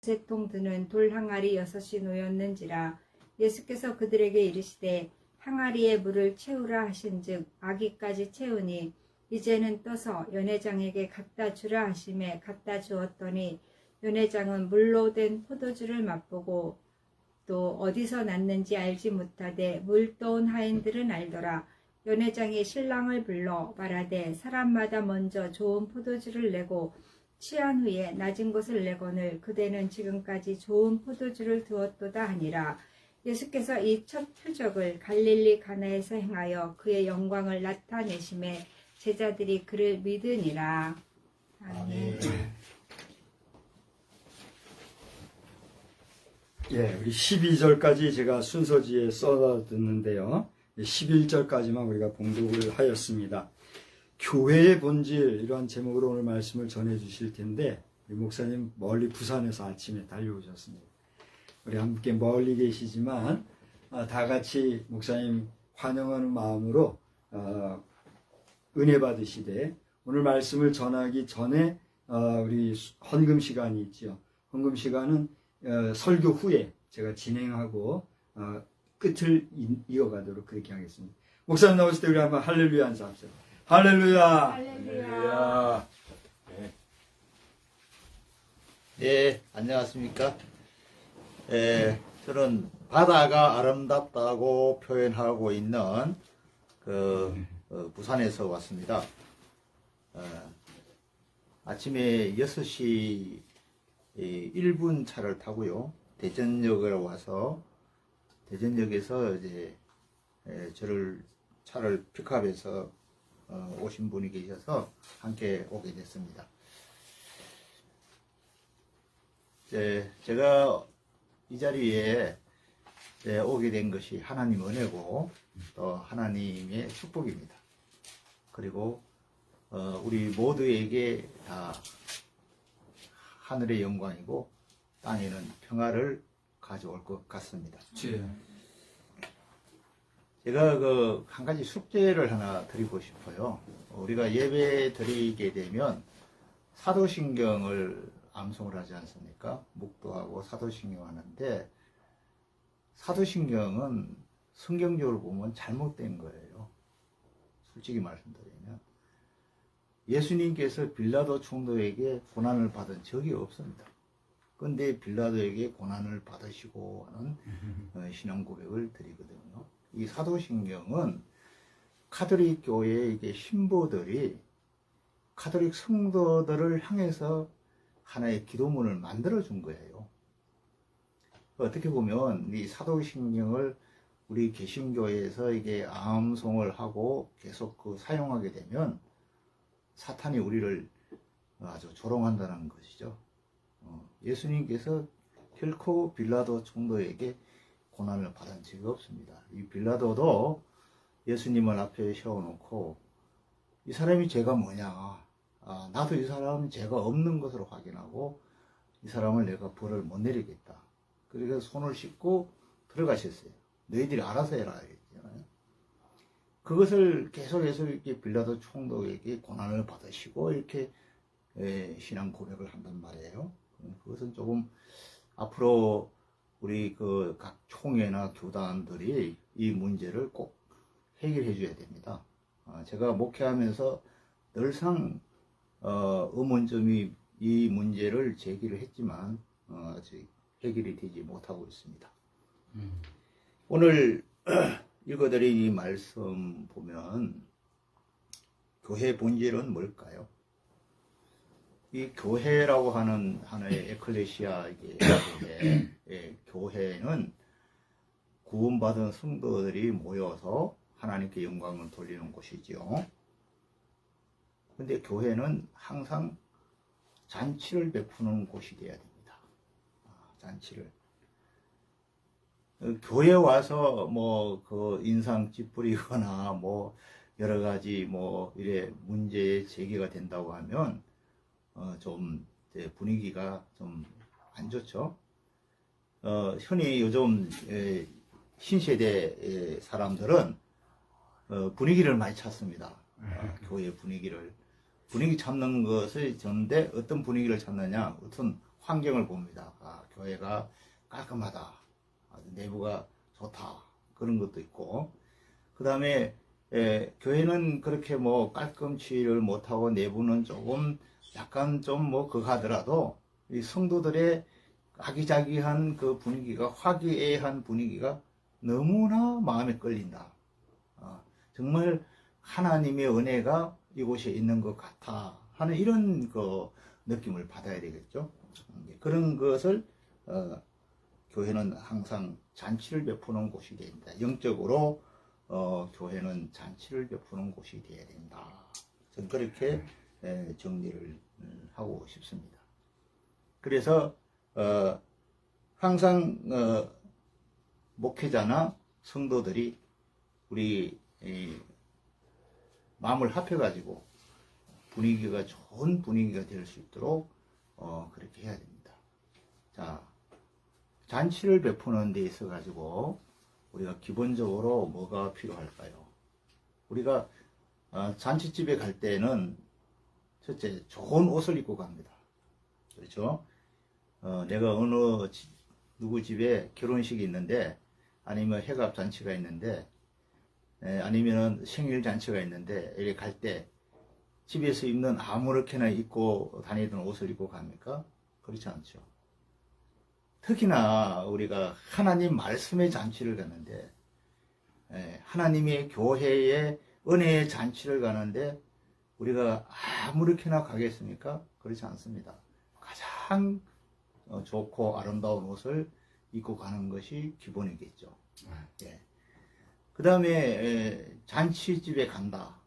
세통 드는 돌 항아리 6이 놓였는지라. 예수께서 그들에게 이르시되 항아리에 물을 채우라 하신즉 아기까지 채우니 이제는 떠서 연회장에게 갖다 주라 하심에 갖다 주었더니 연회장은 물로 된 포도주를 맛보고 또 어디서 났는지 알지 못하되 물 떠온 하인들은 알더라. 연회장이 신랑을 불러 말하되 사람마다 먼저 좋은 포도주를 내고 취한 후에 낮은 것을 내거늘 그대는 지금까지 좋은 포도주를 두었도다 하니라. 예수께서 이 첫 표적을 갈릴리 가나에서 행하여 그의 영광을 나타내심에 제자들이 그를 믿으니라. 아멘. 예, 우리 12절까지 제가 순서지에 써놨는데요. 11절까지만 우리가 봉독을 하였습니다. 교회의 본질, 이러한 제목으로 오늘 말씀을 전해 주실 텐데, 우리 목사님 멀리 부산에서 아침에 달려오셨습니다. 우리 함께 멀리 계시지만 다 같이 목사님 환영하는 마음으로 은혜 받으시되, 오늘 말씀을 전하기 전에 우리 헌금 시간이 있죠. 헌금 시간은 설교 후에 제가 진행하고 끝을 이어가도록 그렇게 하겠습니다. 목사님 나오실 때 우리 한번 할렐루야 한사합시다. 할렐루야. 할렐루야. 네. 네, 안녕하십니까. 저는 바다가 아름답다고 표현하고 있는 부산에서 왔습니다. 아침에 6시 1분 차를 타고요. 대전역으로 와서 대전역에서 이제 저를 차를 픽업해서 오신 분이 계셔서 함께 오게 됐습니다. 제가 이 자리에 오게 된 것이 하나님 은혜고 또 하나님의 축복입니다. 그리고 우리 모두에게 다 하늘의 영광이고 땅에는 평화를 가져올 것 같습니다. 제가 한 가지 숙제를 하나 드리고 싶어요. 우리가 예배 드리게 되면 사도신경을 암송을 하지 않습니까? 묵도하고 사도신경 하는데, 사도신경은 성경적으로 보면 잘못된 거예요. 솔직히 말씀드리면 예수님께서 빌라도 총독에게 고난을 받은 적이 없습니다. 그런데 빌라도에게 고난을 받으시고 하는 신앙 고백을 드리거든요. 이 사도신경은 카톨릭 교회의 이게 신부들이 카톨릭 성도들을 향해서 하나의 기도문을 만들어 준 거예요. 어떻게 보면 이 사도신경을 우리 개신교회에서 이게 암송을 하고 계속 사용하게 되면 사탄이 우리를 아주 조롱한다는 것이죠. 예수님께서 결코 빌라도 총독에게 고난을 받은 적이 없습니다. 이 빌라도도 예수님을 앞에 세워놓고 이 사람이 죄가 뭐냐, 나도 이 사람은 죄가 없는 것으로 확인하고 이 사람을 내가 벌을 못 내리겠다. 그래서 손을 씻고 들어가셨어요. 너희들이 알아서 해라 했잖아요. 그것을 계속해서 이렇게 빌라도 총독에게 고난을 받으시고 이렇게 신앙 고백을 한단 말이에요. 그것은 조금 앞으로 우리 각 총회나 교단들이 이 문제를 꼭 해결해 줘야 됩니다. 제가 목회하면서 늘상 의문점이 이 문제를 제기를 했지만 아직 해결이 되지 못하고 있습니다. 오늘 읽어드린 이 말씀 보면 교회 본질은 뭘까요? 이 교회라고 하는 하나의 에클레시아 교회는 구원받은 성도들이 모여서 하나님께 영광을 돌리는 곳이지요. 근데 교회는 항상 잔치를 베푸는 곳이 되어야 됩니다. 잔치를. 교회 와서 인상 찌푸리거나 여러 가지 이래 문제의 제기가 된다고 하면 좀 분위기가 좀 안 좋죠. 흔히 요즘 신세대 사람들은 분위기를 많이 찾습니다. 교회 분위기 찾는 것을 전데 어떤 분위기를 찾느냐, 어떤 환경을 봅니다. 아, 교회가 깔끔하다, 내부가 좋다, 그런 것도 있고, 그 다음에 교회는 그렇게 뭐 깔끔치를 못하고 내부는 조금 약간 좀 뭐 그하더라도 이 성도들의 아기자기한 그 분위기가, 화기애애한 분위기가 너무나 마음에 끌린다. 정말 하나님의 은혜가 이곳에 있는 것 같아 하는 이런 그 느낌을 받아야 되겠죠. 그런 것을 교회는 항상 잔치를 베푸는 곳이 됩니다. 영적으로 교회는 잔치를 베푸는 곳이 되어야 된다. 저는 그렇게 정리를 하고 싶습니다. 그래서 항상 목회자나 성도들이 우리 마음을 합해가지고 분위기가 좋은 분위기가 될 수 있도록 그렇게 해야 됩니다. 자, 잔치를 베푸는 데 있어 가지고 우리가 기본적으로 뭐가 필요할까요? 우리가 잔치집에 갈 때는 첫째 좋은 옷을 입고 갑니다. 그렇죠? 내가 어느 누구 집에 결혼식이 있는데, 아니면 회갑 잔치가 있는데, 아니면 생일 잔치가 있는데, 이렇게 갈 때 집에서 입는 아무렇게나 입고 다니던 옷을 입고 갑니까? 그렇지 않죠. 특히나 우리가 하나님 말씀의 잔치를 가는데, 하나님의 교회의 은혜의 잔치를 가는데 우리가 아무렇게나 가겠습니까? 그렇지 않습니다. 가장 좋고 아름다운 옷을 입고 가는 것이 기본이겠죠. 예. 그 다음에 잔치집에 간다.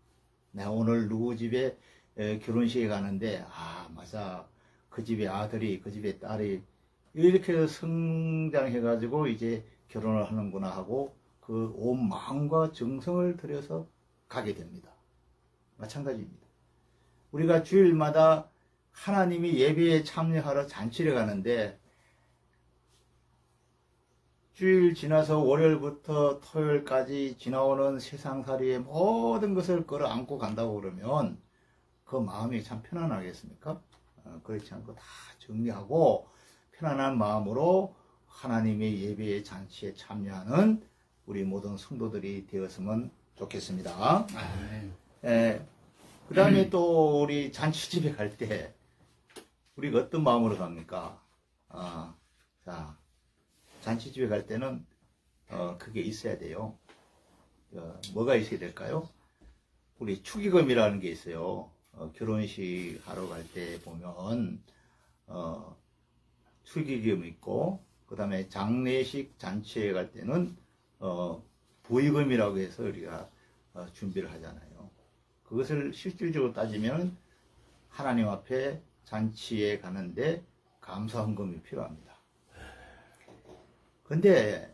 내가 오늘 누구 집에 결혼식에 가는데, 아 맞아, 그 집의 아들이, 그 집의 딸이 이렇게 성장해가지고 이제 결혼을 하는구나 하고 그 온 마음과 정성을 들여서 가게 됩니다. 마찬가지입니다. 우리가 주일마다 하나님이 예배에 참여하러 잔치를 가는데, 주일 지나서 월요일부터 토요일까지 지나오는 세상살이의 모든 것을 끌어안고 간다고 그러면 그 마음이 참 편안하겠습니까? 그렇지 않고 다 정리하고 편안한 마음으로 하나님의 예배의 잔치에 참여하는 우리 모든 성도들이 되었으면 좋겠습니다. 그 다음에 또 우리 잔치집에 갈 때 우리가 어떤 마음으로 갑니까? 자, 잔치집에 갈 때는 그게 있어야 돼요. 뭐가 있어야 될까요? 우리 축의금이라는 게 있어요. 결혼식 하러 갈 때 보면 축의금 있고, 그 다음에 장례식 잔치에 갈 때는 부의금이라고 해서 우리가 준비를 하잖아요. 그것을 실질적으로 따지면 하나님 앞에 잔치에 가는데 감사헌금이 필요합니다. 근데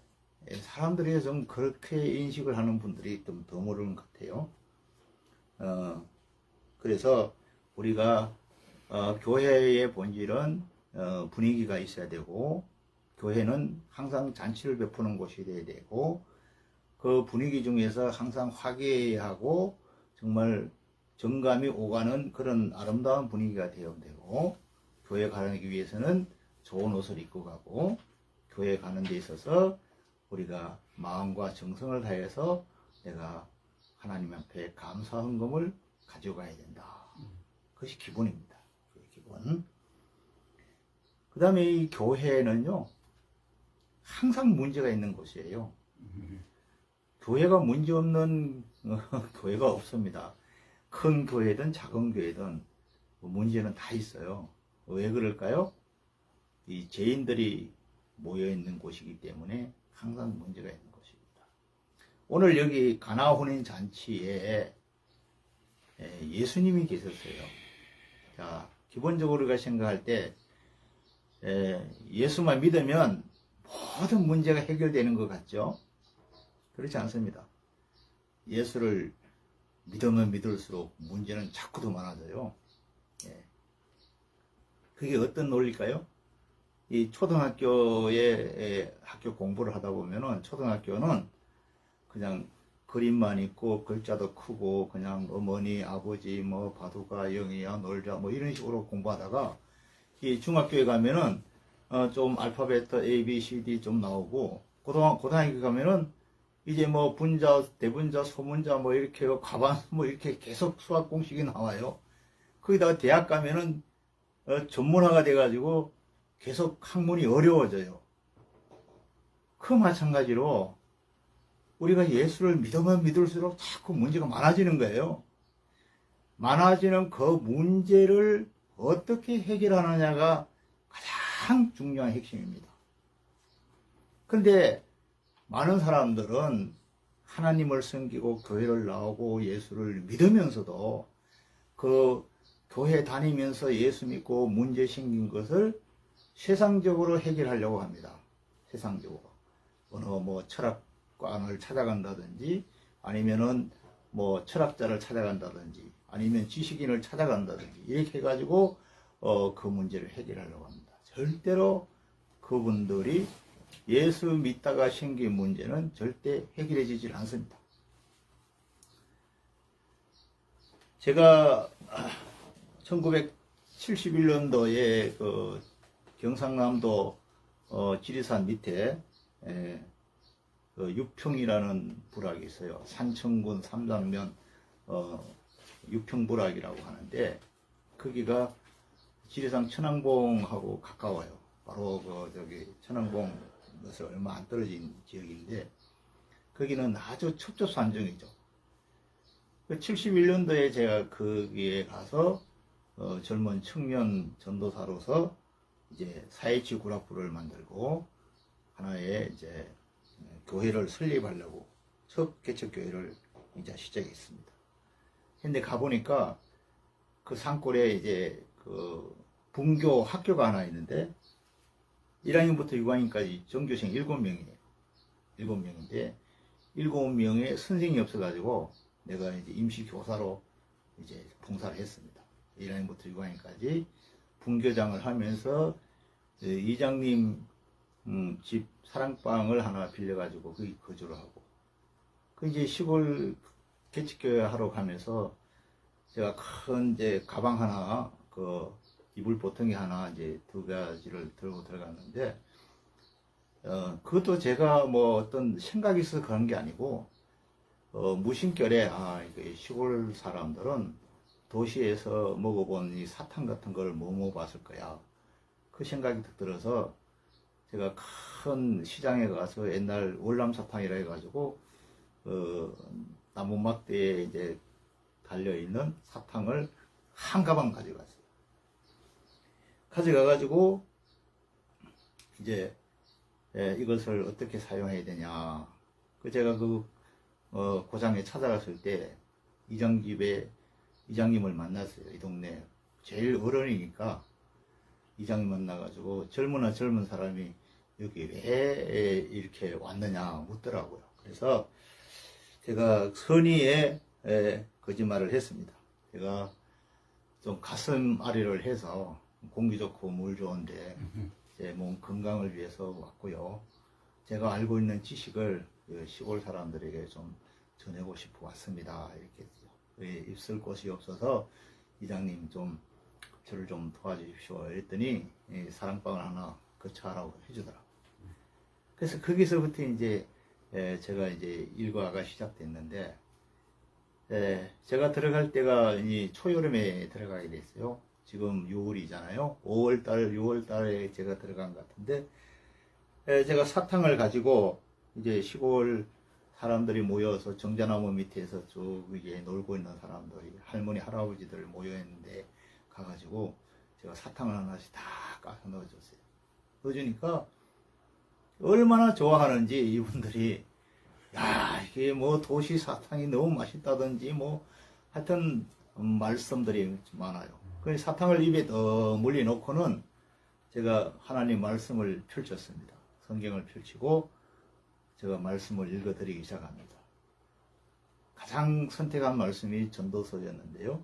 사람들이 좀 그렇게 인식을 하는 분들이 좀 드무른 것 같아요. 그래서 우리가 교회의 본질은 분위기가 있어야 되고, 교회는 항상 잔치를 베푸는 곳이 되어야 되고, 그 분위기 중에서 항상 화기애애하고 정말 정감이 오가는 그런 아름다운 분위기가 되어야 되고, 교회 가기 위해서는 좋은 옷을 입고 가고, 교회 가는 데 있어서 우리가 마음과 정성을 다해서 내가 하나님 앞에 감사 헌금을 가져가야 된다. 그것이 기본입니다. 기본. 그 다음에 이 교회는요, 항상 문제가 있는 곳이에요. 교회가 문제없는 교회가 없습니다. 큰 교회든 작은 교회든 문제는 다 있어요. 왜 그럴까요? 이 죄인들이 모여있는 곳이기 때문에 항상 문제가 있는 것입니다. 오늘 여기 가나 혼인 잔치에 예수님이 계셨어요. 자, 기본적으로 우리가 생각할 때 예수만 믿으면 모든 문제가 해결되는 것 같죠? 그렇지 않습니다. 예수를 믿으면 믿을수록 문제는 자꾸 더 많아져요. 그게 어떤 논리일까요? 이 초등학교에 학교 공부를 하다 보면은, 초등학교는 그냥 그림만 있고 글자도 크고 그냥 어머니 아버지 뭐 바둑아 영희야 놀자 뭐 이런 식으로 공부하다가 이 중학교에 가면은 좀 알파벳 A, B, C, D 좀 나오고 고등학교 가면은 이제 뭐 분자, 대분자, 소문자 뭐 이렇게 과반 뭐 이렇게 계속 수학 공식이 나와요. 거기다가 대학 가면은 전문화가 돼가지고 계속 학문이 어려워져요. 그 마찬가지로 우리가 예수를 믿으면 믿을수록 자꾸 문제가 많아지는 거예요. 많아지는 그 문제를 어떻게 해결하느냐가 가장 중요한 핵심입니다. 그런데 많은 사람들은 하나님을 섬기고 교회를 나오고 예수를 믿으면서도 그 교회 다니면서 예수 믿고 문제 생긴 것을 세상적으로 해결하려고 합니다. 세상적으로. 어느 뭐 철학관을 찾아간다든지 아니면은 뭐 철학자를 찾아간다든지 아니면 지식인을 찾아간다든지 이렇게 해가지고 그 문제를 해결하려고 합니다. 절대로 그분들이 예수 믿다가 생긴 문제는 절대 해결해지질 않습니다. 제가 1971년도에 그 경상남도 지리산 밑에 그 육평이라는 부락이 있어요. 산청군 삼당면 육평부락이라고 하는데 거기가 지리산 천왕봉하고 가까워요. 바로 그 저기 천왕봉에서 얼마 안 떨어진 지역인데 거기는 아주 첩첩산중이죠. 71년도에 제가 거기에 가서 젊은 청년 전도사로서 이제 사회치 구락부를 만들고 하나의 이제 교회를 설립하려고 첫 개척교회를 이제 시작했습니다. 근데 가보니까 그 산골에 이제 그 분교 학교가 하나 있는데 1학년부터 6학년까지 전교생 7명이에요. 7명인데 7명의 선생님이 없어가지고 내가 이제 임시교사로 이제 봉사를 했습니다. 1학년부터 6학년까지 분교장을 하면서 이장님 집 사랑방을 하나 빌려가지고 거기 거주를 하고 그 이제 시골 개척교회 하러 가면서 제가 큰 이제 가방 하나 그 이불 보통이 하나 이제 2가지를 들고 들어갔는데 그것도 제가 뭐 어떤 생각이 있어서 그런 게 아니고 무심결에 이게 시골 사람들은 도시에서 먹어본 이 사탕 같은 걸 뭐 먹어봤을 거야. 그 생각이 들어서 제가 큰 시장에 가서 옛날 월남사탕이라 해가지고 나무막대에 이제 달려있는 사탕을 한 가방 가져갔어요. 가져가가지고 이제 이것을 어떻게 사용해야 되냐. 제가 그 고장에 찾아갔을 때 이장집에 이장님을 만났어요. 이 동네 제일 어른이니까 이장님 만나가지고 젊은 사람이 여기 왜 이렇게 왔느냐 묻더라고요. 그래서 제가 선의의 거짓말을 했습니다. 제가 좀 가슴 아리를 해서 공기 좋고 물 좋은데 제 몸 건강을 위해서 왔고요. 제가 알고 있는 지식을 시골 사람들에게 좀 전하고 싶어 왔습니다. 이렇게 입술 곳이 없어서 이장님 좀 저를 좀 도와주십시오. 했더니 사랑방을 하나 거처하라고 해주더라고요. 그래서 거기서부터 이제 제가 이제 일과가 시작됐는데 제가 들어갈 때가 이 초여름에 들어가게 됐어요. 지금 6월이잖아요. 5월달, 6월달에 제가 들어간 것 같은데 제가 사탕을 가지고 이제 시골 사람들이 모여서 정자나무 밑에서 쭉 이제 놀고 있는 사람들이 할머니 할아버지들 모여있는데 가가지고 제가 사탕을 하나씩 다 까서 넣어줬어요. 넣어주니까 얼마나 좋아하는지 이분들이 야 이게 뭐 도시 사탕이 너무 맛있다든지 뭐 하여튼 말씀들이 많아요. 그 사탕을 입에 더 물리 놓고는 제가 하나님 말씀을 펼쳤습니다. 성경을 펼치고 제가 말씀을 읽어드리기 시작합니다. 가장 선택한 말씀이 전도서였는데요.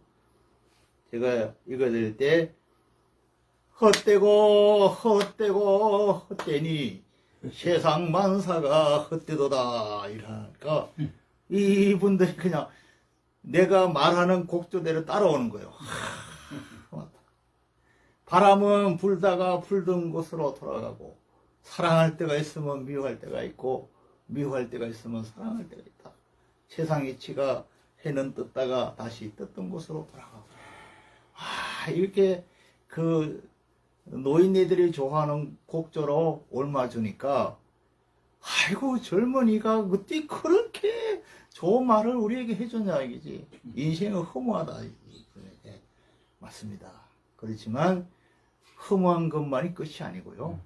제가 읽어드릴 때 헛되고 헛되고 헛되니 세상 만사가 헛되도다 이러니까 이분들이 그냥 내가 말하는 곡조대로 따라오는 거예요. 바람은 불다가 불던 곳으로 돌아가고, 사랑할 때가 있으면 미워할 때가 있고, 미워할 때가 있으면 사랑할 때가 있다. 세상 이치가 해는 떴다가 다시 떴던 곳으로 돌아가고. 이렇게 그 노인네들이 좋아하는 곡조로 옮아주니까, 아이고, 젊은이가 어떻게 그렇게 좋은 말을 우리에게 해줬냐, 이거지. 인생은 허무하다. 네, 맞습니다. 그렇지만, 허무한 것만이 끝이 아니고요.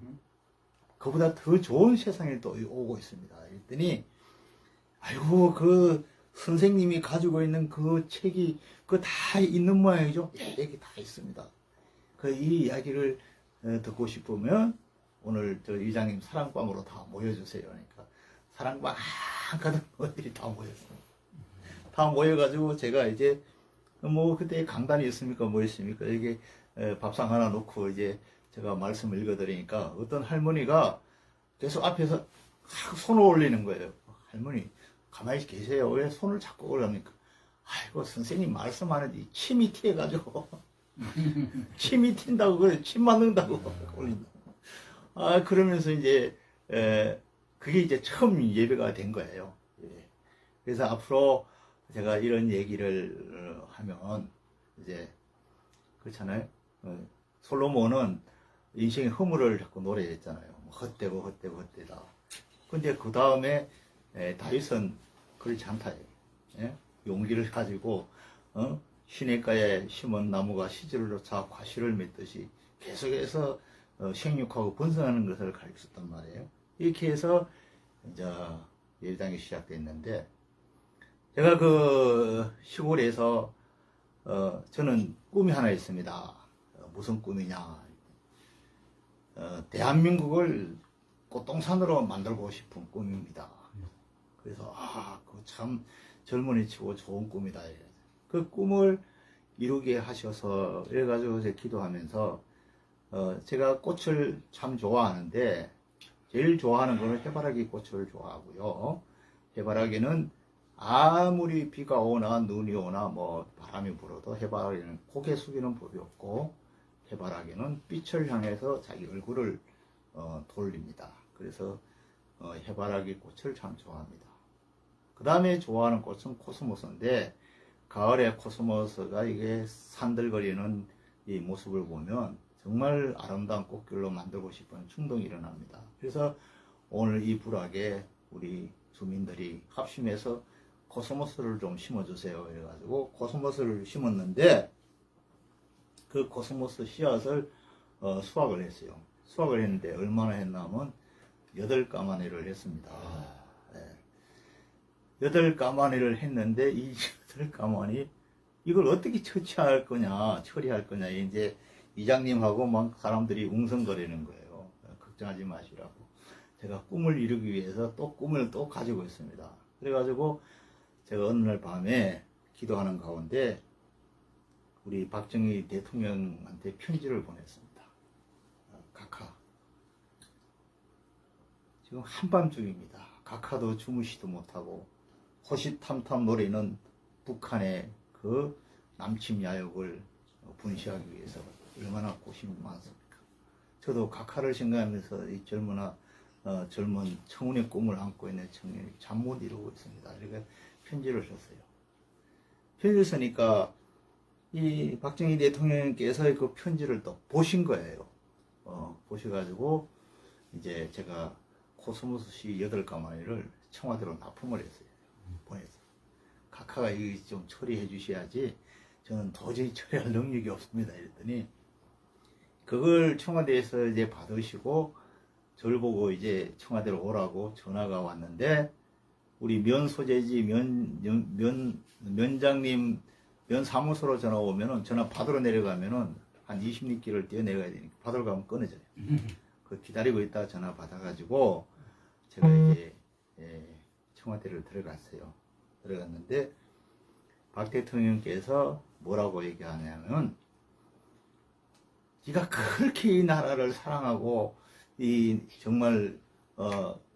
그보다 더 좋은 세상이 또 오고 있습니다. 그랬더니, 아이고, 그 선생님이 가지고 있는 그 책이, 그 다 있는 모양이죠? 예, 여기 다 있습니다. 이 이야기를 듣고 싶으면, 오늘 저 이장님 사랑방으로 다 모여주세요. 그러니까, 사랑방 가득 어들이 다 모였어요. 다 모여가지고, 제가 이제, 뭐, 그때 강단이 있습니까? 뭐 있습니까? 여기 밥상 하나 놓고 이제 제가 말씀을 읽어드리니까 어떤 할머니가 계속 앞에서 손을 올리는 거예요. 할머니, 가만히 계세요. 왜 손을 자꾸 올립니까? 아이고, 선생님 말씀하는데 침이 튀어가지고. 침이 튄다고 그래. 침 맞는다고 올린다. 그러면서 이제, 그게 이제 처음 예배가 된 거예요. 예. 그래서 앞으로 제가 이런 얘기를 하면, 이제, 그렇잖아요. 솔로몬은 인생의 허물을 자꾸 노래했잖아요. 헛되고 헛되고 헛되다. 근데 그 다음에 다윗은 그렇지 않다. 예? 용기를 가지고 시냇가에 심은 나무가 시절로 차 과실을 맺듯이 계속해서 생육하고 번성하는 것을 가르쳤단 말이에요. 이렇게 해서 이제 예배당이 시작됐는데, 제가 그 시골에서 저는 꿈이 하나 있습니다. 무슨 꿈이냐? 대한민국을 꽃동산으로 만들고 싶은 꿈입니다. 그래서 그거 참 젊은이 치고 좋은 꿈이다. 그 꿈을 이루게 하셔서 이래가지고 제가 기도하면서 제가 꽃을 참 좋아하는데 제일 좋아하는 거는 해바라기 꽃을 좋아하고요. 해바라기는 아무리 비가 오나 눈이 오나 뭐 바람이 불어도 해바라기는 고개 숙이는 법이 없고, 해바라기는 빛을 향해서 자기 얼굴을 돌립니다. 그래서 해바라기 꽃을 참 좋아합니다. 그 다음에 좋아하는 꽃은 코스모스인데, 가을에 코스모스가 이게 산들거리는 이 모습을 보면 정말 아름다운 꽃길로 만들고 싶은 충동이 일어납니다. 그래서 오늘 이 부락에 우리 주민들이 합심해서 코스모스를 좀 심어주세요. 그래가지고 코스모스를 심었는데, 그 코스모스 씨앗을 수확을 했어요. 수확을 했는데 얼마나 했냐면 8가마니를 했습니다. 네. 8가마니를 했는데 이 8가마니 이걸 어떻게 처리할 거냐 이제 이장님하고 막 사람들이 웅성거리는 거예요. 걱정하지 마시라고. 제가 꿈을 이루기 위해서 또 꿈을 또 가지고 있습니다. 그래가지고 제가 어느 날 밤에 기도하는 가운데 우리 박정희 대통령한테 편지를 보냈습니다. 각하, 지금 한밤중입니다. 각하도 주무시도 못하고 호시탐탐 노리는 북한의 그 남침 야욕을 분시하기 위해서 얼마나 고심이 많습니까? 저도 각하를 생각하면서 이 젊은 청운의 꿈을 안고 있는 청년이 잠 못 이루고 있습니다. 이렇게 편지를 썼어요. 편지를 쓰니까 이 박정희 대통령께서 그 편지를 또 보신 거예요. 보셔가지고 이제 제가 코스모스 씨 8가마니를 청와대로 납품을 했어요. 보냈어요. 각하가 이거 좀 처리해 주셔야지 저는 도저히 처리할 능력이 없습니다. 이랬더니 그걸 청와대에서 이제 받으시고 저를 보고 이제 청와대로 오라고 전화가 왔는데, 우리 면 소재지 면장님 면 사무소로 전화 오면은 전화 받으러 내려가면은 한 20리길을 뛰어 내려가야 되니까 받으러 가면 끊어져요. 그 기다리고 있다가 전화 받아가지고 제가 이제 청와대를 들어갔어요. 들어갔는데 박 대통령께서 뭐라고 얘기하냐면, 네가 그렇게 이 나라를 사랑하고 정말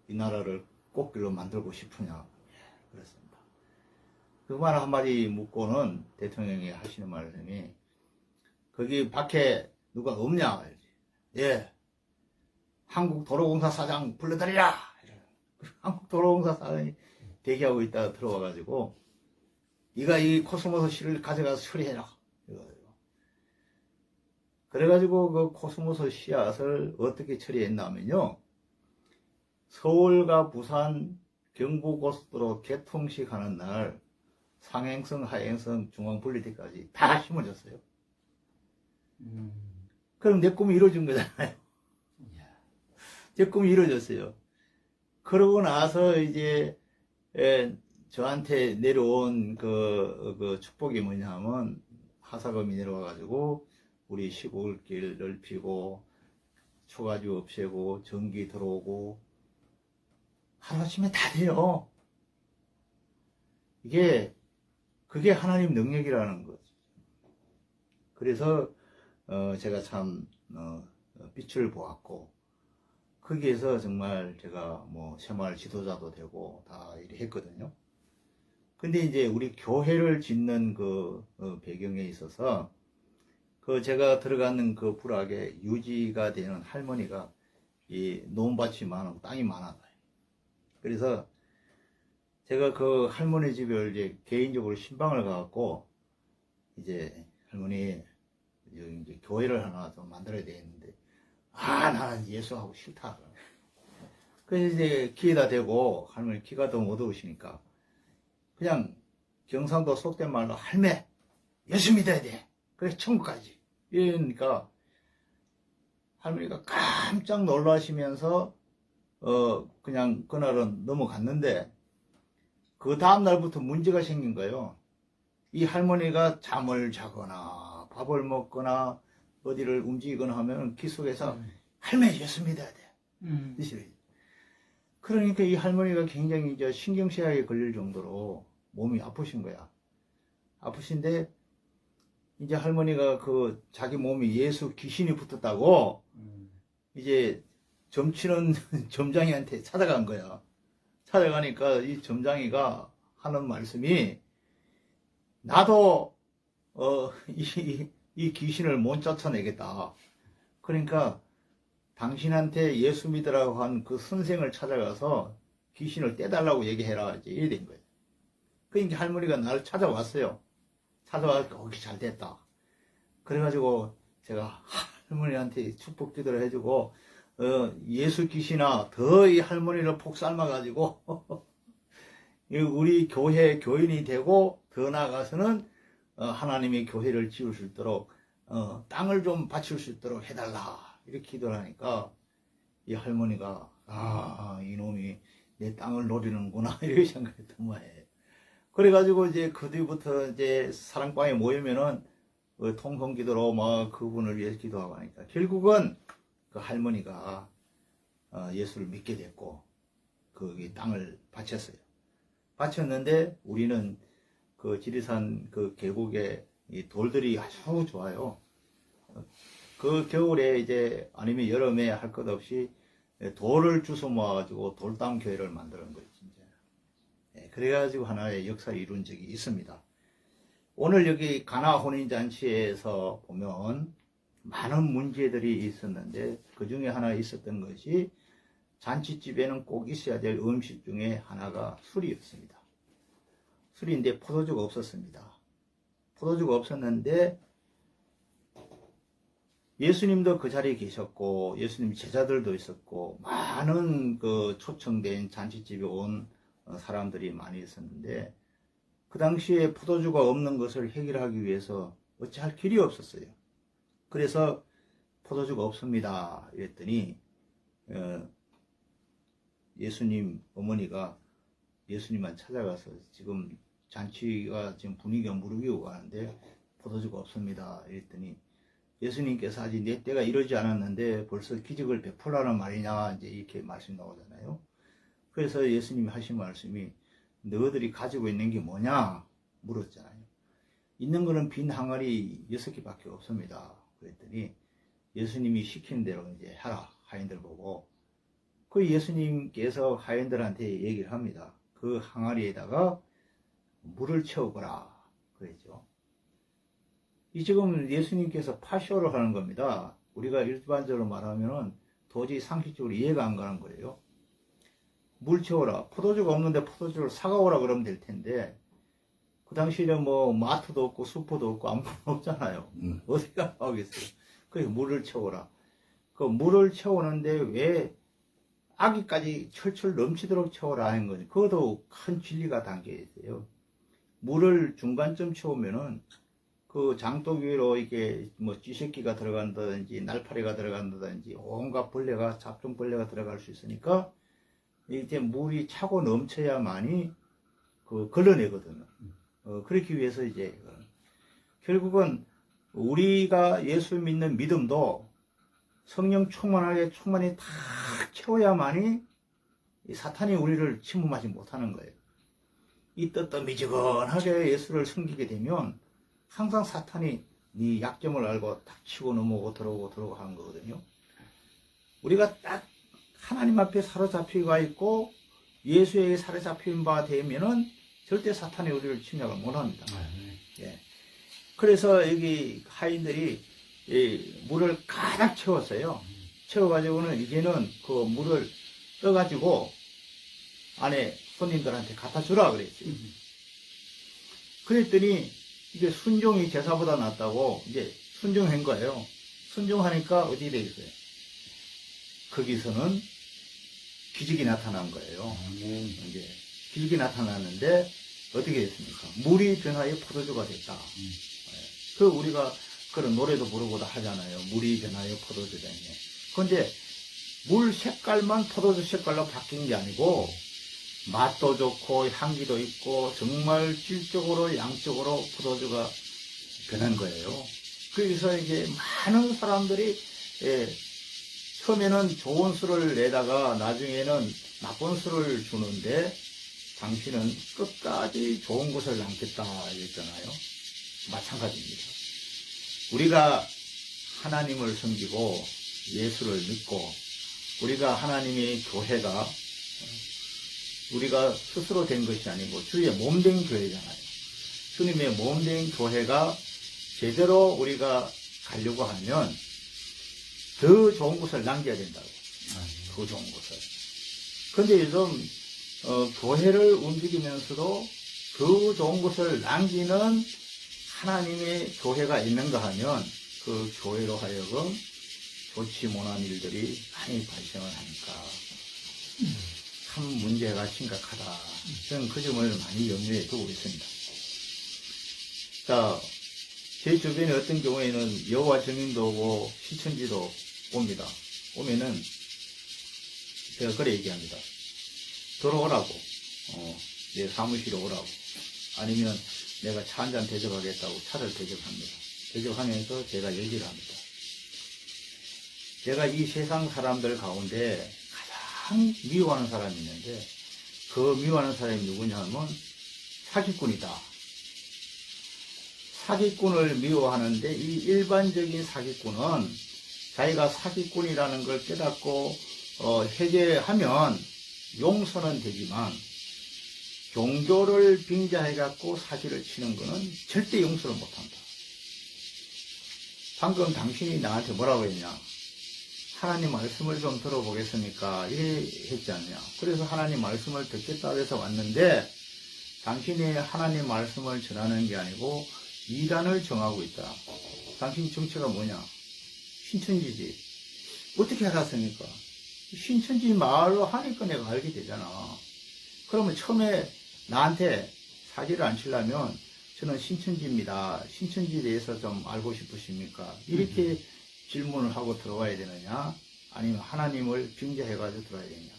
이 나라를 꽃길로 만들고 싶으냐 그랬습니다. 그 말 한마디 묻고는 대통령이 하시는 말씀이, 거기 밖에 누가 없냐? 예. 한국도로공사 사장 불러들이라! 한국도로공사 사장이 대기하고 있다가 들어와가지고, 네가 이 코스모스 씨를 가져가서 처리해라. 그래가지고 그 코스모스 씨앗을 어떻게 처리했냐면요. 서울과 부산 경부고속도로 개통식 하는 날 상행성, 하행성, 중앙분리대까지 다 심어졌어요. 그럼 내 꿈이 이루어진 거잖아요. 제 꿈이 이루어졌어요. 그러고 나서 이제 저한테 내려온 그 축복이 뭐냐면 하사금이 내려와가지고 우리 시골길 넓히고 초가지 없애고 전기 들어오고 하루아침에 다 돼요. 그게 하나님 능력이라는 거죠. 그래서 제가 참 빛을 보았고 거기에서 정말 제가 뭐 새마을 지도자도 되고 다 이렇게 했거든요. 근데 이제 우리 교회를 짓는 그 배경에 있어서 그 제가 들어가는 그 부락에 유지가 되는 할머니가 이 논밭이 많고 땅이 많아요. 그래서 제가 그 할머니 집에 이제 개인적으로 신방을 가갖고 이제 할머니 이제 교회를 하나 좀 만들어야 되겠는데 나는 예수하고 싫다. 그래서 이제 키에다 대고 할머니 키가 더 못 오시니까 그냥 경상도 속된 말로 할매 예수 믿어야 돼. 그래 천국까지. 이러니까 할머니가 깜짝 놀라시면서 그냥 그날은 넘어갔는데 그 다음날부터 문제가 생긴 거예요. 이 할머니가 잠을 자거나 밥을 먹거나 어디를 움직이거나 하면 귀 속에서 할머니 예수 믿어야 돼. 그러니까 이 할머니가 굉장히 이제 신경쇠약에 걸릴 정도로 몸이 아프신 거야. 아프신데 이제 할머니가 그 자기 몸에 예수 귀신이 붙었다고 이제 점치는 점장이한테 찾아간 거야. 찾아가니까 이 점장이가 하는 말씀이 나도 이 귀신을 못 쫓아내겠다. 그러니까 당신한테 예수 믿으라고 한 그 선생을 찾아가서 귀신을 떼달라고 얘기해라. 이제 이래 된 거예요. 그러니까 할머니가 나를 찾아왔어요. 찾아와서 거기 잘 됐다. 그래가지고 제가 할머니한테 축복 기도를 해주고 예수 귀신아 더 이 할머니를 폭 삶아가지고 우리 교회 교인이 되고 더 나아가서는 하나님의 교회를 지을 수 있도록 땅을 좀 바칠 수 있도록 해달라 이렇게 기도를 하니까 이 할머니가 이놈이 내 땅을 노리는구나 이렇게 생각했던 거예요. 그래가지고 이제 그 뒤부터 이제 사랑방에 모이면은 통성기도로 막 그분을 위해서 기도하고 하니까 결국은 그 할머니가 예수를 믿게 됐고 거기 땅을 바쳤어요. 바쳤는데 우리는 그 지리산 그 계곡에 이 돌들이 아주 좋아요. 그 겨울에 이제 아니면 여름에 할 것 없이 돌을 주워 모아가지고 돌담 교회를 만드는 거예요, 진짜. 그래가지고 하나의 역사를 이룬 적이 있습니다. 오늘 여기 가나 혼인잔치에서 보면 많은 문제들이 있었는데 그 중에 하나 있었던 것이 잔치집에는 꼭 있어야 될 음식 중에 하나가 술이었습니다. 술인데 포도주가 없었습니다. 포도주가 없었는데 예수님도 그 자리에 계셨고 예수님 제자들도 있었고 많은 그 초청된 잔치집에 온 사람들이 많이 있었는데 그 당시에 포도주가 없는 것을 해결하기 위해서 어찌할 길이 없었어요. 그래서 포도주가 없습니다 이랬더니 예수님 어머니가 예수님만 찾아가서 지금 잔치가 지금 분위기가 무르기고 가는데 포도주가 없습니다 이랬더니 예수님께서 아직 내 때가 이러지 않았는데 벌써 기적을 베풀라는 말이냐 이제 이렇게 말씀이 나오잖아요. 그래서 예수님이 하신 말씀이 너희들이 가지고 있는 게 뭐냐 물었잖아요. 있는 거는 빈 항아리 6개밖에 없습니다. 그랬더니 예수님이 시키는 대로 이제 하라 하인들 보고 그 예수님께서 하인들한테 얘기를 합니다. 그 항아리에다가 물을 채우거라 그랬죠. 이 지금 예수님께서 파쇼를 하는 겁니다. 우리가 일반적으로 말하면은 도저히 상식적으로 이해가 안 가는 거예요. 물 채워라. 포도주가 없는데 포도주를 사가오라 그러면 될 텐데, 그 당시에는 뭐 마트도 없고 수포도 없고 아무것도 없잖아요. 어디가 나오겠어요. 그래서 물을 채워라. 그 물을 채우는데 왜 아기까지 철철 넘치도록 채워라 하는 거지. 그것도 큰 진리가 담겨 있어요. 물을 중간쯤 채우면은 그 장독 위로 이게 뭐 쥐새끼가 들어간다든지 날파리가 들어간다든지 온갖 벌레가 잡종벌레가 들어갈 수 있으니까 이제 물이 차고 넘쳐야만이 그 걸러내거든요. 그렇기 위해서 이제 결국은 우리가 예수 믿는 믿음도 성령 충만히 다 채워야만이 이 사탄이 우리를 침범하지 못하는 거예요. 이 뜨뜻미지근하게 예수를 섬기게 되면 항상 사탄이 네 약점을 알고 딱 치고 넘어오고 들어오고 하는 거거든요. 우리가 딱 하나님 앞에 사로잡히가 있고 예수에게 사로잡힌 바 되면은 절대 사탄이 우리를 침략을 못합니다. 예. 그래서 여기 하인들이 이 물을 가득 채웠어요. 채워가지고는 이제는 그 물을 떠가지고 안에 손님들한테 갖다 주라 그랬어요. 그랬더니 이게 순종이 제사보다 낫다고 이제 순종한 거예요. 순종하니까 어디 되겠어요? 거기서는 기적이 나타난 거예요. 이제 기적이 나타났는데 어떻게 됐습니까? 물이 변하여 포도주가 됐다. 그 우리가 그런 노래도 부르고도 하잖아요. 물이 변하여 포도주 되네. 그런데 물 색깔만 포도주 색깔로 바뀐 게 아니고 맛도 좋고 향기도 있고 정말 질적으로 양적으로 포도주가 변한 거예요. 그래서 이제 많은 사람들이 처음에는 좋은 술을 내다가 나중에는 나쁜 술을 주는데 당신은 끝까지 좋은 것을 남겠다 이랬잖아요. 마찬가지입니다. 우리가 하나님을 섬기고 예수를 믿고 우리가 하나님의 교회가 우리가 스스로 된 것이 아니고 주의 몸된 교회잖아요. 주님의 몸된 교회가 제대로 우리가 가려고 하면 더 좋은 것을 남겨야 된다고. 더 좋은 것을. 그런데 요즘 교회를 움직이면서도 더 좋은 것을 남기는 하나님의 교회가 있는가 하면 그 교회로 하여금 좋지 못한 일들이 많이 발생을 하니까 참 문제가 심각하다. 저는 그 점을 많이 염려해 두고 있습니다. 자, 제 주변에 어떤 경우에는 여호와 증인도 오고 시천지도 옵니다. 오면은 제가 그래 얘기합니다. 들어오라고. 내 사무실에 오라고. 아니면 내가 차 한잔 대접하겠다고 차를 대접합니다. 대접하면서 제가 얘기를 합니다. 제가 이 세상 사람들 가운데 가장 미워하는 사람이 있는데 그 미워하는 사람이 누구냐 하면 사기꾼이다. 사기꾼을 미워하는데 이 일반적인 사기꾼은 자기가 사기꾼이라는 걸 깨닫고 해결하면 용서는 되지만 종교를 빙자해갖고 사기를 치는 것은 절대 용서를 못한다. 방금 당신이 나한테 뭐라고 했냐? 하나님 말씀을 좀 들어보겠습니까? 이래 했지 않냐? 그래서 하나님 말씀을 듣겠다 해서 왔는데 당신이 하나님 말씀을 전하는 게 아니고 이단을 정하고 있다. 당신 정체가 뭐냐? 신천지지. 어떻게 알았습니까? 신천지 말로 하니까 내가 알게 되잖아. 그러면 처음에 나한테 사기를 안 치려면 저는 신천지입니다. 신천지에 대해서 좀 알고 싶으십니까? 이렇게 질문을 하고 들어와야 되느냐? 아니면 하나님을 빙자해가지고 들어와야 되느냐?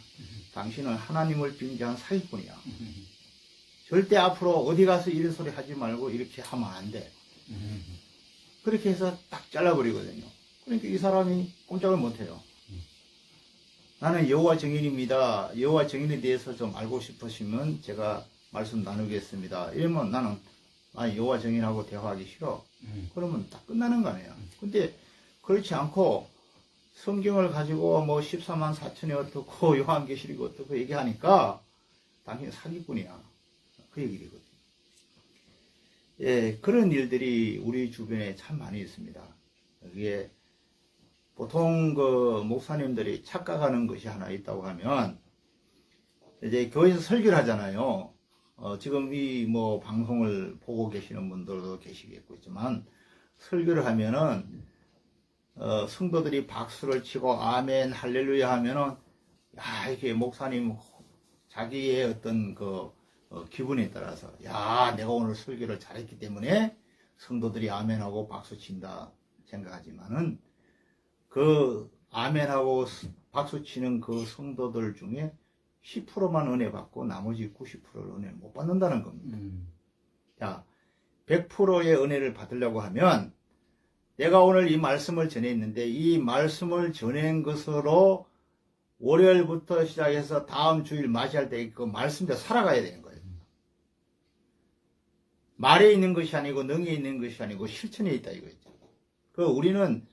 당신은 하나님을 빙자한 사기꾼이야. 절대 앞으로 어디 가서 이런 소리 하지 말고 이렇게 하면 안 돼. 그렇게 해서 딱 잘라버리거든요. 그러니까 이 사람이 꼼짝을 못해요. 나는 여호와 증인입니다. 여호와 증인에 대해서 좀 알고 싶으시면 제가 말씀 나누겠습니다. 이러면 나는 여호와 증인하고 대화하기 싫어. 그러면 딱 끝나는 거 아니야. 근데 그렇지 않고 성경을 가지고 뭐 14만 4천이 어떻고 요한계시록이 어떻고 얘기하니까 당신 사기꾼이야. 그 얘기거든. 예, 그런 일들이 우리 주변에 참 많이 있습니다. 여기에 보통 그 목사님들이 착각하는 것이 하나 있다고 하면, 이제 교회에서 설교를 하잖아요. 지금 이 뭐 방송을 보고 계시는 분들도 계시겠지만, 설교를 하면은, 성도들이 박수를 치고 아멘, 할렐루야 하면은, 야, 이게 목사님 자기의 어떤 기분에 따라서, 야, 내가 오늘 설교를 잘했기 때문에 성도들이 아멘하고 박수 친다 생각하지만은, 그 아멘하고 박수 치는 그 성도들 중에 10%만 은혜 받고 나머지 90%를 은혜를 못 받는다는 겁니다. 자, 100%의 은혜를 받으려고 하면 내가 오늘 이 말씀을 전했는데 이 말씀을 전한 것으로 월요일부터 시작해서 다음 주일 맞이할 때 그 말씀대로 살아가야 되는 거예요. 말에 있는 것이 아니고 능에 있는 것이 아니고 실천에 있다 이거죠. 우리는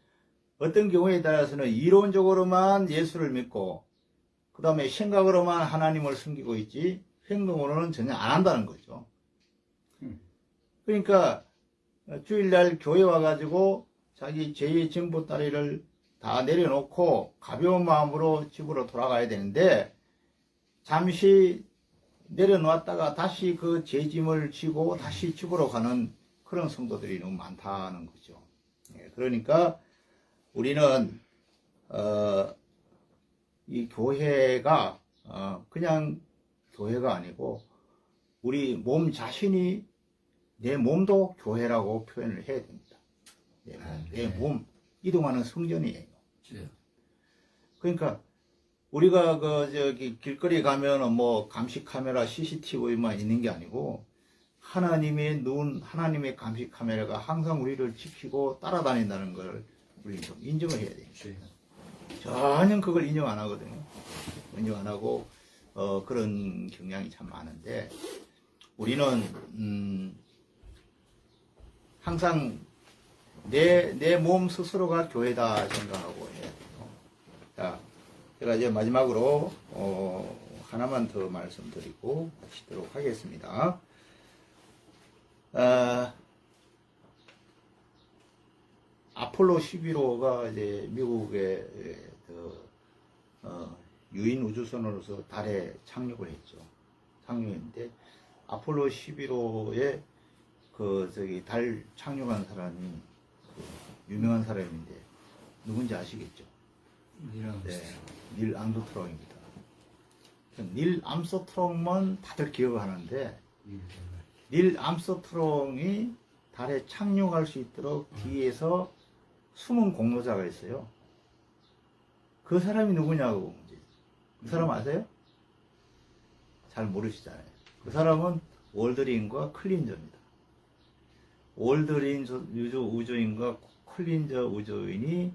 어떤 경우에 따라서는 이론적으로만 예수를 믿고 그 다음에 생각으로만 하나님을 섬기고 있지 행동으로는 전혀 안 한다는 거죠. 그러니까 주일날 교회 와가지고 자기 죄의 전부 따리를 다 내려놓고 가벼운 마음으로 집으로 돌아가야 되는데 잠시 내려놓았다가 다시 그 죄짐을 지고 다시 집으로 가는 그런 성도들이 너무 많다는 거죠. 그러니까 우리는 이 교회가 그냥 교회가 아니고 우리 몸 자신이 내 몸도 교회라고 표현을 해야 됩니다. 내 몸 이동하는 성전이에요. 그러니까 우리가 저기 길거리 가면은 뭐 감시 카메라, CCTV만 있는 게 아니고 하나님의 눈, 하나님의 감시 카메라가 항상 우리를 지키고 따라다닌다는 걸 우리 좀 인정을 해야 돼요. 전혀 그걸 인정 안 하거든요. 인정 안 하고 그런 경향이 참 많은데 우리는 항상 내 몸 스스로가 교회다 생각하고 해야 돼요. 자, 제가 이제 마지막으로 하나만 더 말씀드리고 마치도록 하겠습니다. 아폴로 11호가 이제 미국의 유인 우주선으로서 달에 착륙을 했죠. 착륙했는데 아폴로 11호에 달 착륙한 사람이 유명한 사람인데 누군지 아시겠죠? 닐 암스트롱입니다. 닐 암스트롱만 다들 기억하는데 닐 암스트롱이 달에 착륙할 수 있도록 뒤에서 숨은 공로자가 있어요. 그 사람이 누구냐고. 그 사람 아세요? 잘 모르시잖아요. 그 사람은 월드린과 클린저입니다. 월드린 우주인과 클린저 우주인이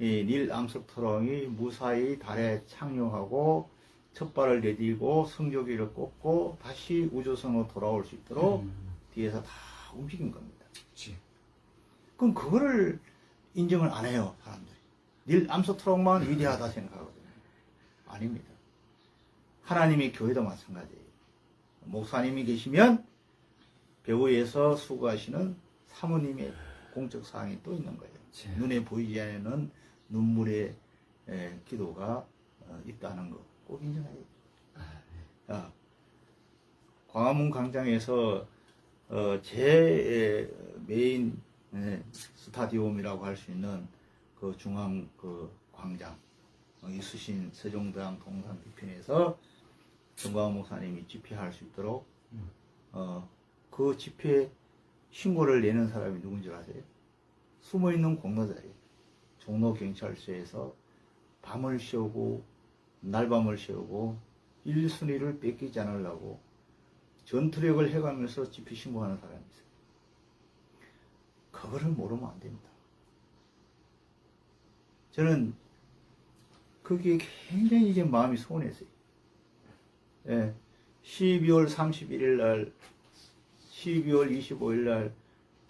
닐 암스트롱이 무사히 달에 착륙하고 첫 발을 내딛고 성조기를 꽂고 다시 우주선으로 돌아올 수 있도록 뒤에서 다 움직인 겁니다. 그럼 그거를 인정을 안 해요, 사람들이. 닐 암스트롱만 위대하다 생각하거든요. 아닙니다. 하나님의 교회도 마찬가지예요. 목사님이 계시면 배후에서 수고하시는 사모님의 공적 사항이 또 있는 거예요. 눈에 보이지 않는 눈물의 기도가 있다는 거 꼭 인정해야죠. 자, 광화문 광장에서 제 메인 스타디움이라고 할 수 있는 그 중앙 광장 이수신 세종대왕 동산 뒤편에서 정광훈 목사님이 집회할 수 있도록 그 집회 신고를 내는 사람이 누군지 아세요? 숨어있는 공로자예요. 종로경찰서에서 밤을 새우고 날밤을 새우고 1순위를 뺏기지 않으려고 전투력을 해가면서 집회 신고하는 사람이 있어요. 그거를 모르면 안 됩니다. 저는 거기에 굉장히 이제 마음이 소원했어요. 12월 31일 날, 12월 25일 날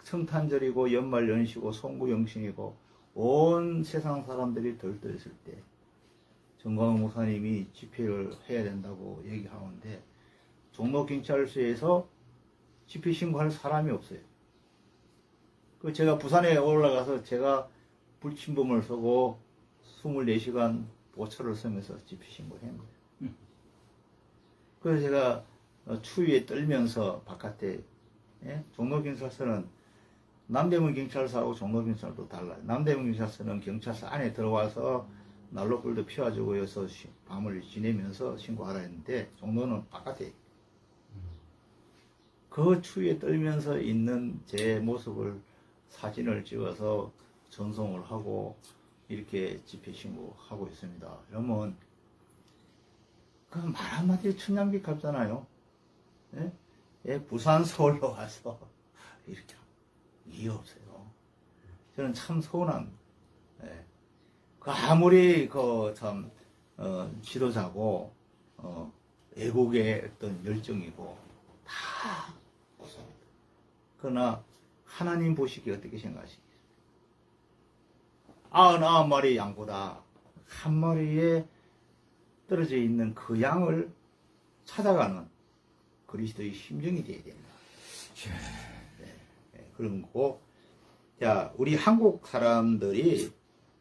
성탄절이고 연말 연시고 송구영신이고 온 세상 사람들이 들떠있을 때 정광훈 목사님이 집회를 해야 된다고 얘기하는데 종로경찰서에서 집회 신고할 사람이 없어요. 그 제가 부산에 올라가서 제가 불침범을 서고 24시간 보초를 서면서 집회 신고를 한 거예요. 그래서 제가 추위에 떨면서 바깥에, 예? 종로경찰서는 남대문 경찰서하고 종로경찰도 달라요. 남대문 경찰서는 경찰서 안에 들어와서 난로불도 피워주고 여기서 밤을 지내면서 신고하라 했는데 종로는 바깥에. 그 추위에 떨면서 있는 제 모습을 사진을 찍어서 전송을 하고 이렇게 집회 신고하고 있습니다. 그러면 그 말 한마디에 천냥비 값잖아요. 예? 예, 부산 서울로 와서 이렇게 이해 없어요. 저는 참 서운한. 예. 그 아무리 참 지도자고 애국의 어떤 열정이고 다 없습니다. 그러나 하나님 보시기에 어떻게 생각하시겠어요? 99마리 양보다 한 마리에 떨어져 있는 그 양을 찾아가는 그리스도의 심정이 되어야 됩니다. 네, 그런 거고, 자, 우리 한국 사람들이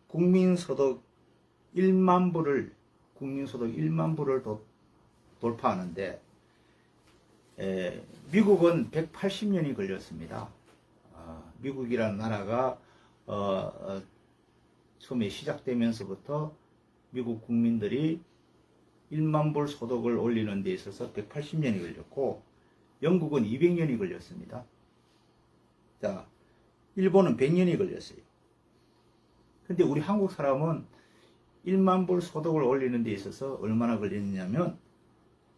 국민소득 1만 불을 돌파하는데, 미국은 180년이 걸렸습니다. 미국이라는 나라가 처음에 시작되면서부터 미국 국민들이 1만 불 소득을 올리는 데 있어서 180년이 걸렸고, 영국은 200년이 걸렸습니다. 자, 일본은 100년이 걸렸어요. 근데 우리 한국 사람은 1만 불 소득을 올리는 데 있어서 얼마나 걸렸냐면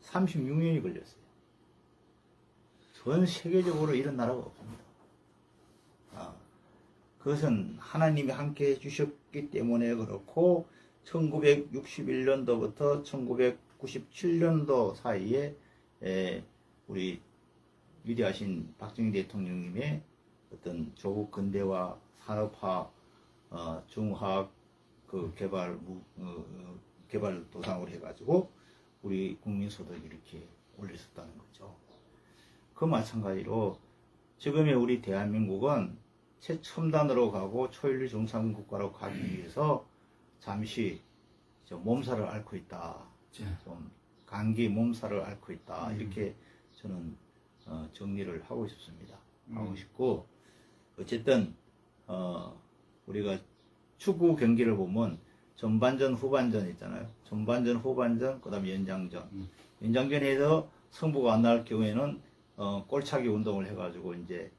36년이 걸렸어요. 전 세계적으로 이런 나라가 없습니다. 그것은 하나님이 함께 해주셨기 때문에 그렇고, 1961년도부터 1997년도 사이에 우리 위대하신 박정희 대통령님의 어떤 조국 근대화 산업화 중화학 개발 도상으로 해가지고 우리 국민소득이 이렇게 올렸었다는 거죠. 그 마찬가지로 지금의 우리 대한민국은 최첨단으로 가고 초인류 정상국가로 가기 위해서 잠시 몸살을 앓고 있다. 좀 감기 몸살을 앓고 있다. 이렇게 저는 정리를 하고 싶습니다. 하고 싶고, 어쨌든 우리가 축구 경기를 보면 전반전, 후반전 있잖아요. 전반전, 후반전, 그다음에 연장전. 연장전에서 승부가 안 날 경우에는 골차기 운동을 해가지고 이제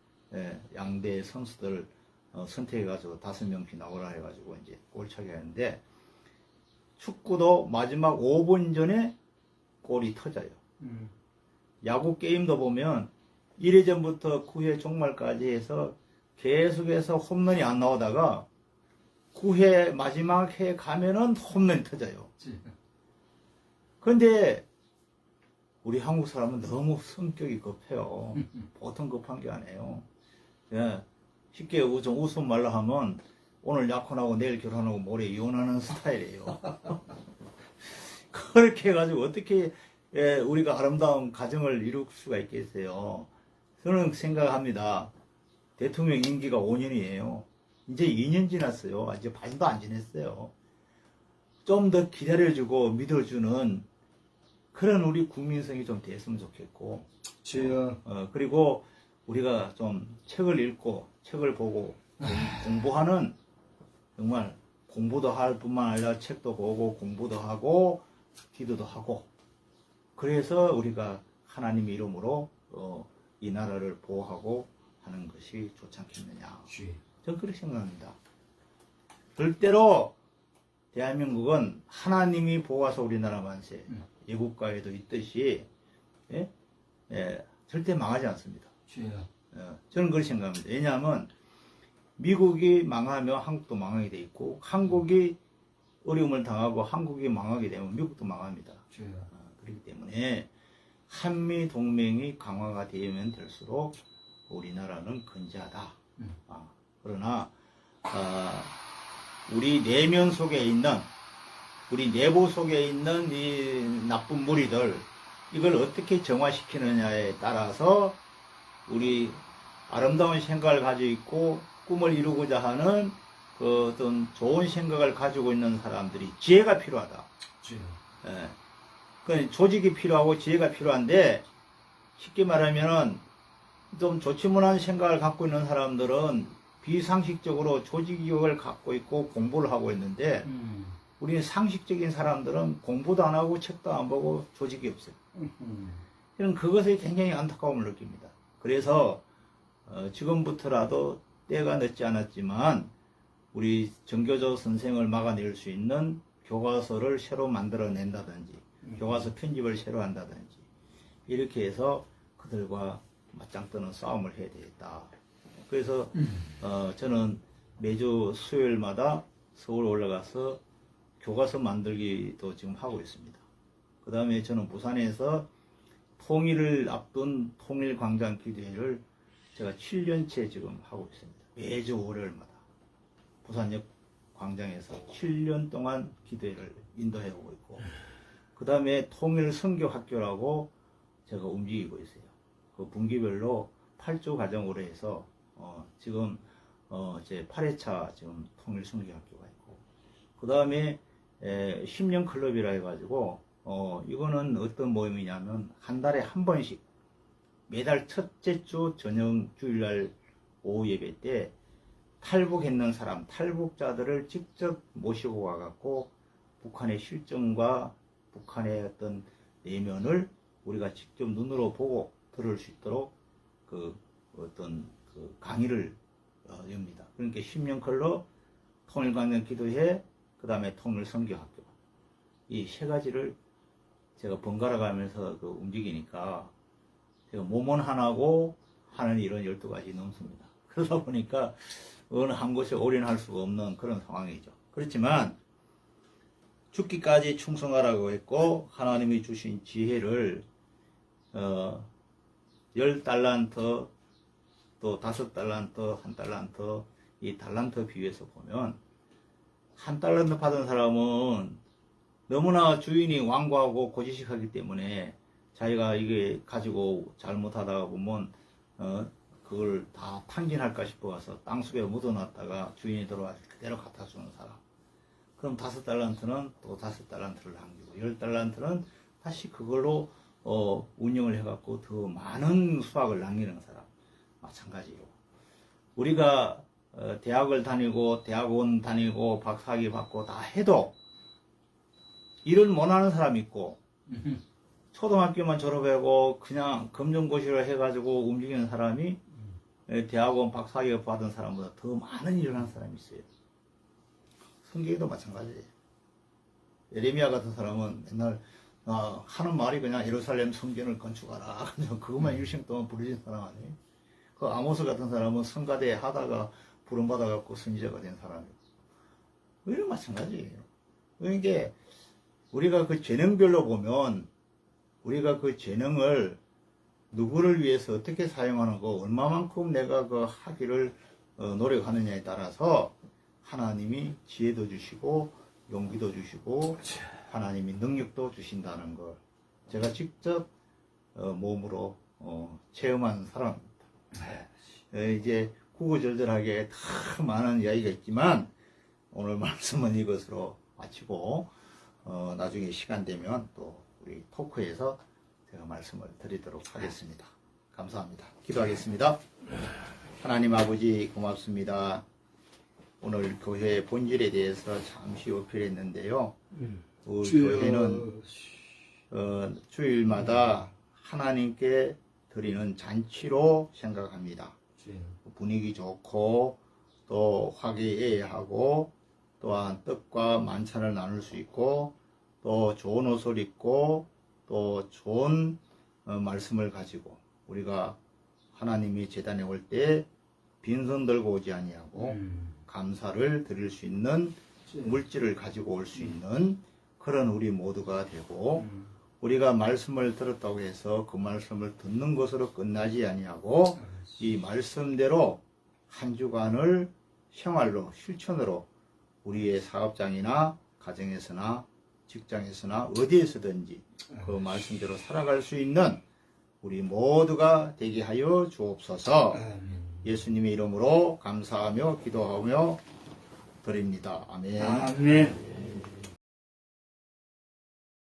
양대 선수들 선택해가지고 5명씩 나오라 해가지고 이제 골차기 하는데, 축구도 마지막 5분 전에 골이 터져요. 야구 게임도 보면 1회전부터 9회 종말까지 해서 계속해서 홈런이 안 나오다가 9회 마지막 해 가면은 홈런이 터져요. 그런데 우리 한국 사람은 너무 성격이 급해요. 보통 급한 게 아니에요. 예, 쉽게 좀 웃음 말로 하면 오늘 약혼하고 내일 결혼하고 모레 이혼하는 스타일이에요. 그렇게 해가지고 어떻게 우리가 아름다운 가정을 이룰 수가 있겠어요. 저는 생각합니다. 대통령 임기가 5년이에요. 이제 2년 지났어요. 아직 반도 안 지냈어요. 좀 더 기다려주고 믿어주는 그런 우리 국민성이 좀 됐으면 좋겠고, 그리고 우리가 좀 책을 읽고 책을 보고 공부하는, 정말 공부도 할 뿐만 아니라 책도 보고 공부도 하고 기도도 하고, 그래서 우리가 하나님의 이름으로 이 나라를 보호하고 하는 것이 좋지 않겠느냐. 저는 그렇게 생각합니다. 절대로 대한민국은 하나님이 보호하사 우리나라 만세, 예국가에도 있듯이 절대 망하지 않습니다. 저는 그렇게 생각합니다. 왜냐하면 미국이 망하면 한국도 망하게 돼 있고, 한국이 어려움을 당하고 한국이 망하게 되면 미국도 망합니다. 그렇기 때문에 한미 동맹이 강화가 되면 될수록 우리나라는 건재하다. 그러나 우리 내면 속에 있는, 우리 내부 속에 있는 이 나쁜 무리들, 이걸 어떻게 정화시키느냐에 따라서 우리 아름다운 생각을 가지고 있고 꿈을 이루고자 하는 그 어떤 좋은 생각을 가지고 있는 사람들이 지혜가 필요하다. 예. 그 조직이 필요하고 지혜가 필요한데 쉽게 말하면은 좀 좋지 못한 생각을 갖고 있는 사람들은 비상식적으로 조직력을 갖고 있고 공부를 하고 있는데 우리는 상식적인 사람들은 공부도 안 하고 책도 안 보고 조직이 없어요. 저는 그것에 굉장히 안타까움을 느낍니다. 그래서 지금부터라도 때가 늦지 않았지만 우리 정교조 선생을 막아낼 수 있는 교과서를 새로 만들어낸다든지 교과서 편집을 새로 한다든지 이렇게 해서 그들과 맞짱 뜨는 싸움을 해야 되겠다. 그래서 저는 매주 수요일마다 서울 올라가서 교과서 만들기도 지금 하고 있습니다. 그 다음에 저는 부산에서 통일을 앞둔 통일광장 기도회를 제가 7년째 지금 하고 있습니다. 매주 월요일마다 부산역 광장에서 7년 동안 기도회를 인도해 오고 있고 그 다음에 통일선교학교라고 제가 움직이고 있어요. 그 분기별로 8주 과정으로 해서 지금 제 8회차 지금 통일선교학교가 있고 그 다음에 10년 클럽이라 해가지고 이거는 어떤 모임이냐면 한 달에 한 번씩 매달 첫째 주 저녁 주일날 오후 예배 때 탈북했는 사람, 탈북자들을 직접 모시고 와갖고 북한의 실정과 북한의 어떤 내면을 우리가 직접 눈으로 보고 들을 수 있도록 그 강의를 엽니다. 그러니까 10년 클럽, 통일광장 기도회, 그 다음에 통일선교학교 이 세 가지를 제가 번갈아 가면서 움직이니까 제가 몸은 하나고 하는 일은 12가지 넘습니다. 그러다 보니까 어느 한 곳에 올인할 수가 없는 그런 상황이죠. 그렇지만 죽기까지 충성하라고 했고 하나님이 주신 지혜를 10달란트 또 5달란트, 1달란트 이 달란트 비유해서 보면 1달란트 받은 사람은 너무나 주인이 완고하고 고지식하기 때문에 자기가 이게 가지고 잘못하다가 보면 그걸 다 탕진할까 싶어서 땅속에 묻어놨다가 주인이 들어와서 그대로 갖다 주는 사람. 그럼 5달란트는 또 5달란트를 남기고 10달란트는 다시 그걸로 운영을 해갖고 더 많은 수확을 남기는 사람. 마찬가지로 우리가 대학을 다니고 대학원 다니고 박사학위 받고 다 해도 일을 못하는 사람이 있고 초등학교만 졸업하고 그냥 검정고시를 해가지고 움직이는 사람이 대학원 박사학위 받은 사람보다 더 많은 일을 하는 사람이 있어요. 성경에도 마찬가지예요. 예레미야 같은 사람은 맨날 하는 말이 그냥 예루살렘 성전을 건축하라. 그냥 그것만 일생 동안 부르신 사람 아니에요. 그 아모스 같은 사람은 성가대 하다가 부름받아갖고 선지자가 된 사람이고. 이런 마찬가지예요. 그러니까 우리가 그 재능별로 보면 우리가 그 재능을 누구를 위해서 어떻게 사용하는고 얼마만큼 내가 그 하기를 노력하느냐에 따라서 하나님이 지혜도 주시고 용기도 주시고 하나님이 능력도 주신다는 걸 제가 직접 몸으로 체험한 사람입니다. 이제 구구절절하게 다 많은 이야기가 있지만 오늘 말씀은 이것으로 마치고 나중에 시간 되면 또 우리 토크에서 제가 말씀을 드리도록 하겠습니다. 감사합니다. 기도하겠습니다. 하나님 아버지 고맙습니다. 오늘 교회 본질에 대해서 잠시 어필했는데요. 우리 교회는 주일마다 하나님께 드리는 잔치로 생각합니다. 분위기 좋고 또 화기애애하고 또한 떡과 만찬을 나눌 수 있고 또 좋은 옷을 입고 또 좋은 말씀을 가지고 우리가 하나님이 제단에 올 때 빈손 들고 오지 아니하고 감사를 드릴 수 있는 물질을 가지고 올 수 있는 그런 우리 모두가 되고 우리가 말씀을 들었다고 해서 그 말씀을 듣는 것으로 끝나지 아니하고 이 말씀대로 한 주간을 생활로 실천으로 우리의 사업장이나 가정에서나 직장에서나 어디에서든지 그 말씀대로 살아갈 수 있는 우리 모두가 되게 하여 주옵소서. 예수님의 이름으로 감사하며 기도하며 드립니다. 아멘. 아멘.